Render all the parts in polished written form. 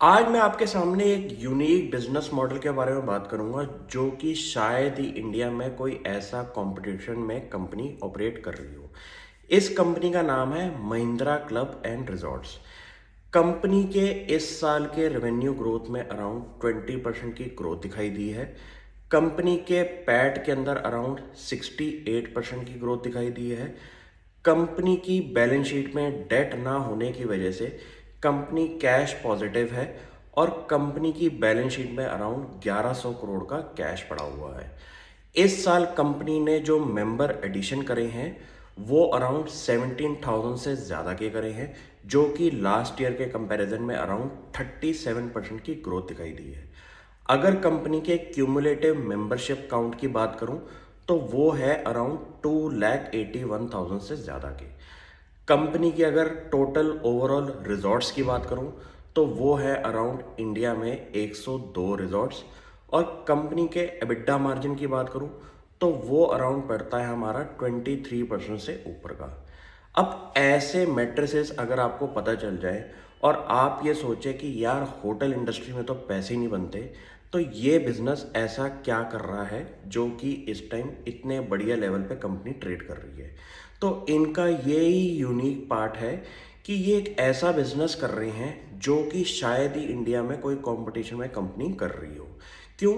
आज मैं आपके सामने एक यूनिक बिजनेस मॉडल के बारे में बात करूंगा जो कि शायद ही इंडिया में कोई ऐसा कंपटीशन में कंपनी ऑपरेट कर रही हो। इस कंपनी का नाम है Mahindra club and resorts. Company के इस साल के रेवेन्यू ग्रोथ में अराउंड 20% की ग्रोथ दिखाई दी है। कंपनी के पैट के अंदर अराउंड 68% की ग्रोथ दिखाई दी है। कंपनी की बैलेंस शीट में डेट ना होने की वजह से कंपनी कैश पॉजिटिव है और कंपनी की बैलेंस शीट में अराउंड 1100 करोड़ का कैश पड़ा हुआ है। इस साल कंपनी ने जो मेंबर एडिशन करे हैं वो अराउंड 17,000 से ज़्यादा के करे हैं, जो कि लास्ट ईयर के कंपैरिजन में अराउंड 37% की ग्रोथ दिखाई दी है। अगर कंपनी के क्यूमुलेटिव मेंबरशिप काउंट की बात करूं तो वो है अराउंड 2,81,000 से ज़्यादा के। कंपनी की अगर टोटल ओवरऑल रिजॉर्ट्स की बात करूं तो वो है अराउंड इंडिया में 102 रिजॉर्ट्स। और कंपनी के एबिटा मार्जिन की बात करूं तो वो अराउंड पड़ता है हमारा 23% से ऊपर का। अब ऐसे मैट्रिसेस अगर आपको पता चल जाए और आप ये सोचे कि यार होटल इंडस्ट्री में तो पैसे ही नहीं बनते, तो ये बिजनेस ऐसा क्या कर रहा है जो कि इस टाइम इतने बढ़िया लेवल पे कंपनी ट्रेड कर रही है। तो इनका यही यूनिक पार्ट है कि ये एक ऐसा बिजनेस कर रहे हैं जो कि शायद ही इंडिया में कोई कंपटीशन में कंपनी कर रही हो। क्यों?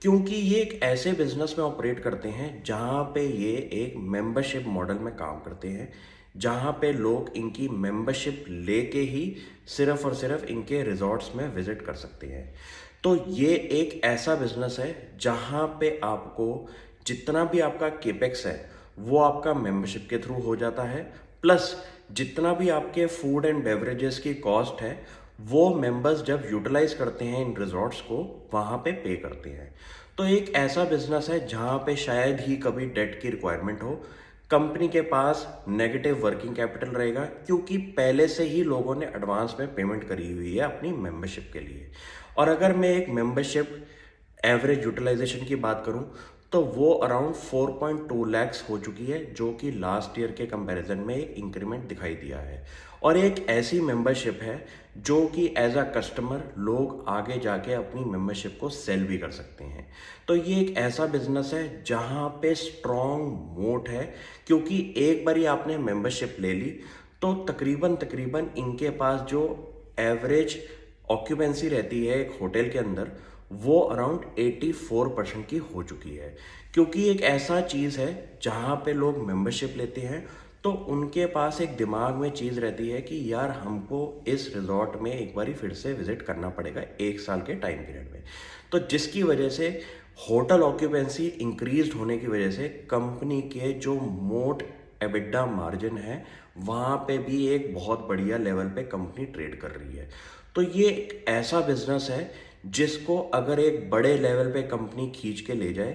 क्योंकि ये एक ऐसे बिजनेस में ऑपरेट करते हैं जहाँ पे ये एक मेंबरशिप मॉडल में काम करते हैं, जहाँ पे लोग इनकी मेंबरशिप लेके ही सिर्फ और सिर्फ इनके रिजॉर्ट्स में विजिट कर सकते हैं। तो ये एक ऐसा बिजनेस है जहाँ पे आपको जितना भी आपका केपेक्स है वो आपका मेंबरशिप के थ्रू हो जाता है, प्लस जितना भी आपके फूड एंड बेवरेजेस की कॉस्ट है वो मेंबर्स जब यूटिलाइज करते हैं इन रिजॉर्ट्स को वहाँ पे करते हैं। तो एक ऐसा बिजनेस है जहाँ पे शायद ही कभी डेट की रिक्वायरमेंट हो। कंपनी के पास नेगेटिव वर्किंग कैपिटल रहेगा क्योंकि पहले से ही लोगों ने एडवांस में पेमेंट करी हुई है अपनी मेंबरशिप के लिए। और अगर मैं एक मेंबरशिप एवरेज यूटिलाइजेशन की बात करूं तो वो अराउंड 4.2 लैक्स हो चुकी है, जो कि लास्ट ईयर के कंपैरिजन में एक इंक्रीमेंट दिखाई दिया है। और एक ऐसी मेंबरशिप है जो कि एज अ कस्टमर लोग आगे जाके अपनी मेंबरशिप को सेल भी कर सकते हैं। तो ये एक ऐसा बिजनेस है जहाँ पे स्ट्रॉन्ग मोट है, क्योंकि एक बार ही आपने मेंबरशिप ले ली तो तकरीबन तकरीबन इनके पास जो एवरेज ऑक्यूपेंसी रहती है एक होटल के अंदर वो अराउंड 84% की हो चुकी है। क्योंकि एक ऐसा चीज़ है जहाँ पे लोग मेंबरशिप लेते हैं तो उनके पास एक दिमाग में चीज़ रहती है कि यार हमको इस रिजॉर्ट में एक बारी फिर से विजिट करना पड़ेगा 1 साल के टाइम पीरियड में। तो जिसकी वजह से होटल ऑक्यूपेंसी इंक्रीज होने की वजह से कंपनी के जो मोट एबिटा मार्जिन है वहाँ पे भी एक बहुत बढ़िया लेवल पे कंपनी ट्रेड कर रही है। तो ये एक ऐसा बिजनेस है जिसको अगर एक बड़े लेवल पे कंपनी खींच के ले जाए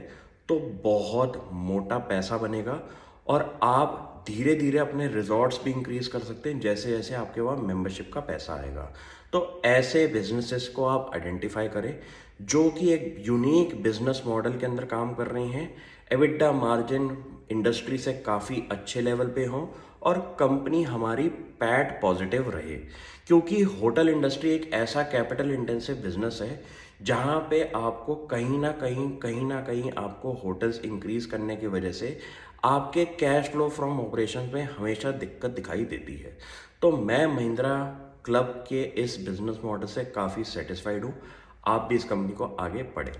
तो बहुत मोटा पैसा बनेगा और आप धीरे धीरे अपने रिजॉर्ट्स भी इंक्रीज कर सकते हैं जैसे जैसे आपके वहाँ मेंबरशिप का पैसा आएगा। तो ऐसे बिजनेसेस को आप आइडेंटिफाई करें जो कि एक यूनिक बिजनेस मॉडल के अंदर काम कर रहे हैं, एबिटा मार्जिन इंडस्ट्री से काफ़ी अच्छे लेवल पे हों और कंपनी हमारी पैट पॉजिटिव रहे। क्योंकि होटल इंडस्ट्री एक ऐसा कैपिटल इंटेंसिव बिजनेस है जहाँ पे आपको कहीं ना कहीं आपको होटल्स इंक्रीज करने की वजह से आपके कैश फ्लो फ्रॉम ऑपरेशन में हमेशा दिक्कत दिखाई देती है। तो मैं महिंद्रा क्लब के इस बिजनेस मॉडल से काफ़ी सेटिस्फाइड हूँ। आप भी इस कंपनी को आगे बढ़ें।